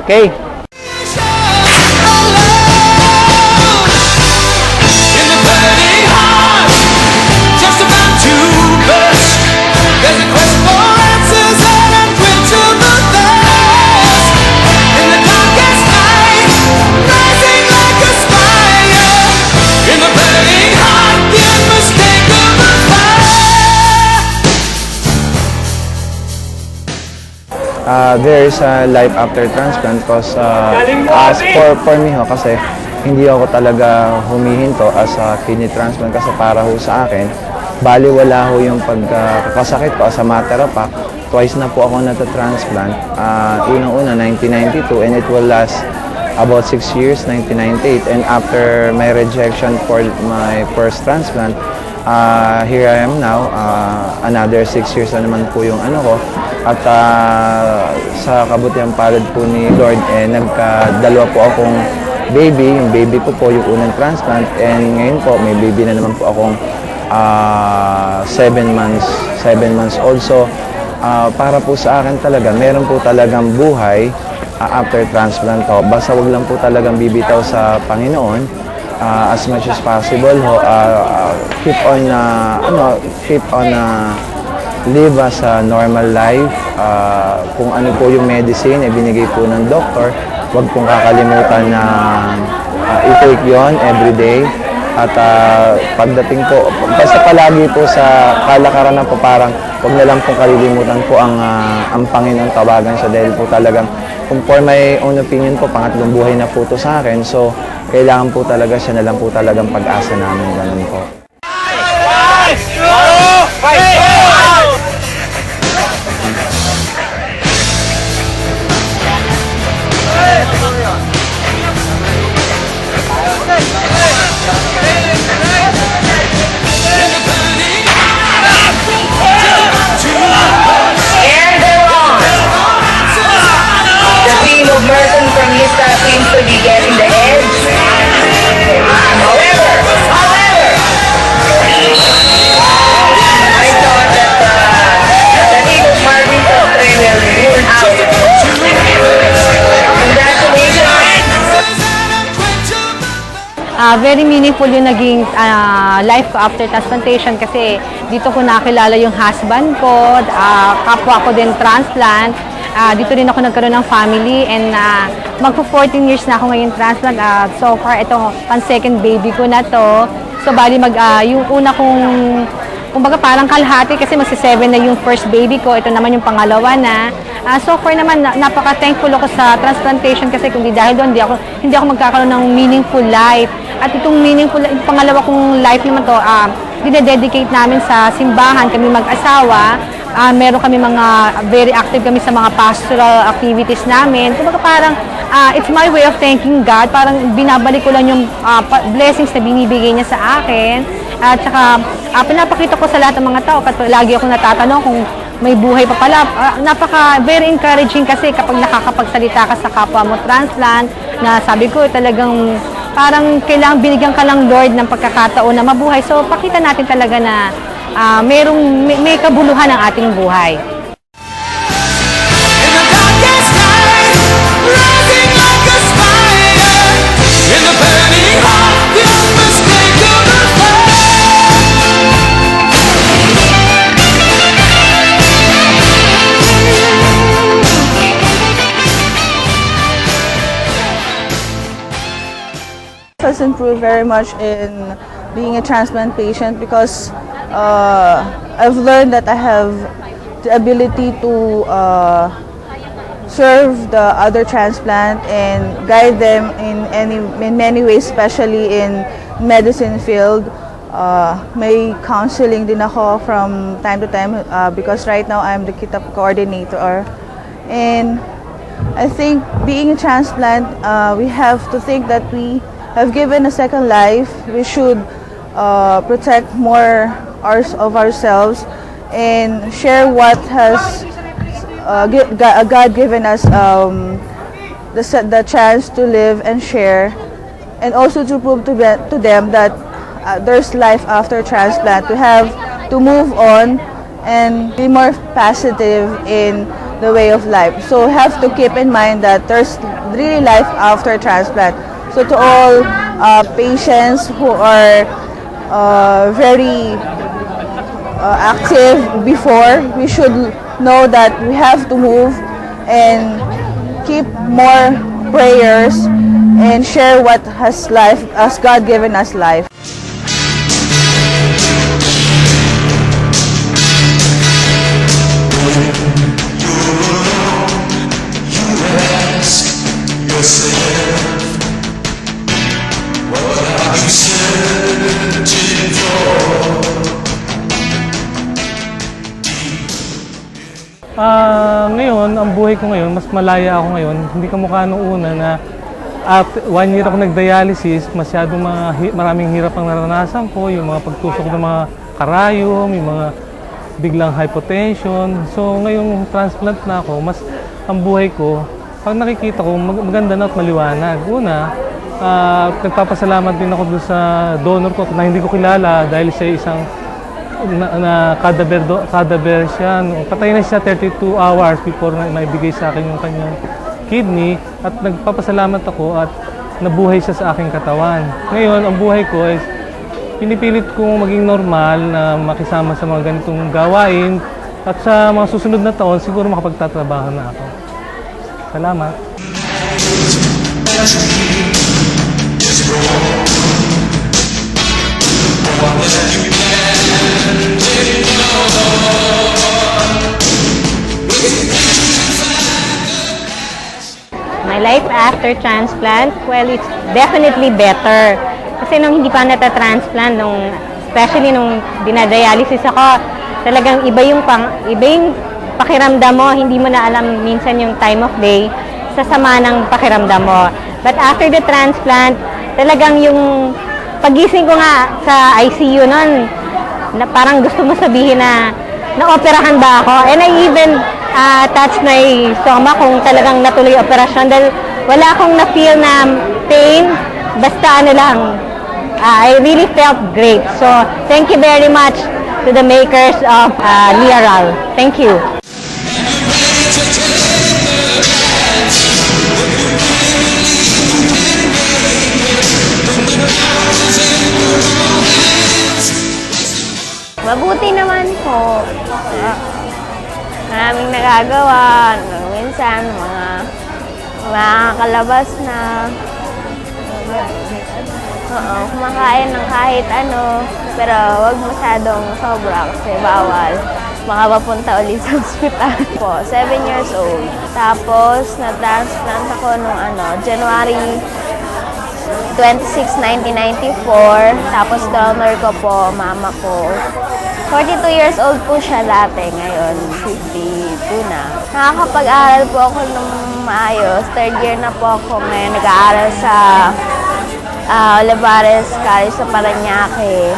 Okay. There is a life after transplant because as for me ho, kasi hindi ako talaga humihinto as a kidney transplant kasi para ho sa akin, baliwala ho yung pagkakasakit ko as a matter of fact. Twice na po ako nata-transplant. Unang-una 1992 and it will last about 6 years, 1998. And after my rejection for my first transplant, here I am now, another 6 years na naman po yung ano ko. At sa kabutihang palad po ni Lord, nagkadalawa po akong baby. Yung baby ko po yung unang transplant. And ngayon po, may baby na naman po akong 7 months old. So, para po sa akin talaga, meron po talagang buhay after transplant ho. Basta wag lang po talagang bibitaw sa Panginoon as much as possible ho. Keep on live as a normal life. Kung ano po yung medicine binigay po ng doktor, wag pong kakalimutan na i-take yon every day. At pagdating po, basta palagi po sa kalakaran po, parang wag na lang pong kalilimutan po ang Panginoon, tawagan siya dahil po talagang, kung for my own opinion po, pangatlong buhay na po to sa akin. So, kailangan po talaga siya na lang po talagang pag-asa namin. Ganun po. Merton from Lista seems to be getting the edge. However, I thought that the team of Marvin Tatre will rule out. Congratulations! Very meaningful yung naging life ko after transplantation kasi dito ko nakilala yung husband ko, kapwa ko din transplant. Dito rin ako nagkaroon ng family and magpo 14 years na ako ngayon transplant. So far, ito pan-second baby ko na to. So bali yung una kong, kumbaga parang kalahati kasi magsi-7 na yung first baby ko. Ito naman yung pangalawa na. So far naman, napaka-thankful ako sa transplantation kasi kung di dahil doon, hindi ako magkakaroon ng meaningful life. At itong meaningful, pangalawa kong life naman to, dinededicate namin sa simbahan, kami mag-asawa. Meron kami very active kami sa mga pastoral activities namin. Kumbaga parang, it's my way of thanking God. Parang binabalik ko lang yung blessings na binibigay niya sa akin. At saka, pinapakita ko sa lahat ng mga tao, lagi ako natatanong kung may buhay pa pala. Very encouraging kasi kapag nakakapagsalita ka sa kapwa mo transplant, na sabi ko talagang parang kailangan binigyan ka lang Lord ng pagkakataon na mabuhay. So, pakita natin talaga na may kabuluhan ang ating buhay. Has improved very much in being a transplant patient because I've learned that I have the ability to serve the other transplant and guide them in many ways, especially in medicine field. May counseling din ako from time to time because right now I'm the KITAP coordinator. And I think being a transplant, we have to think that we have given a second life. We should protect more of ourselves and share what has God given us the chance to live and share, and also to prove to them that there's life after transplant, to move on and be more positive in the way of life. So have to keep in mind that there's really life after transplant. So to all patients who are very active before, we should know that we have to move and keep more prayers and share what has life, as God given us life. Ngayon, ang buhay ko ngayon, mas malaya ako ngayon. Hindi kamukha nung una na 1 year ako nag-dialysis, maraming hirap ang naranasan ko, yung mga pagtusok ng mga karayom, yung mga biglang hypotension. So ngayong transplant na ako, mas ang buhay ko, pag nakikita ko, maganda na at maliwanag. Una, nagpapasalamat din ako dun sa donor ko na hindi ko kilala dahil siya isang cadaver siya. Patay na siya 32 hours before na maibigay sa akin yung kanyang kidney, at nagpapasalamat ako at nabuhay siya sa aking katawan. Ngayon, ang buhay ko ay pinipilit kong maging normal na makisama sa mga ganitong gawain, at sa mga susunod na taon siguro makapagtatrabaho na ako. Salamat. My life after transplant, well, it's definitely better. Kasi nung hindi pa nata-transplant, especially nung dinadialysis ako, talagang iba yung pakiramdam mo, hindi mo na alam minsan yung time of day, sa sama ng pakiramdam mo. But after the transplant, talagang yung pagising ko nga sa ICU nun, na parang gusto mo sabihin na naoperahan ba ako? And I even touched my stomach kung talagang natuloy operasyon dahil wala akong na-feel na pain, basta ano lang. I really felt great. So, thank you very much to the makers of Liaral. Thank you. Mabuti naman po. Maraming nagagawa. Minsan, mga kalabas na. Kumakain ng kahit ano. Pero wag masyadong sobra kasi bawal. Baka mapunta ulit sa ospital po. 7 years old. Tapos, na-transplant ako nung January 26, 1994. Tapos donor ko po, mama ko. 42 years old po siya dati. Ngayon, 52 na. Nakakapag-aral po ako ng maayos. 3rd year na po ako ngayon nag-aaral sa Olivares College sa Parañaque.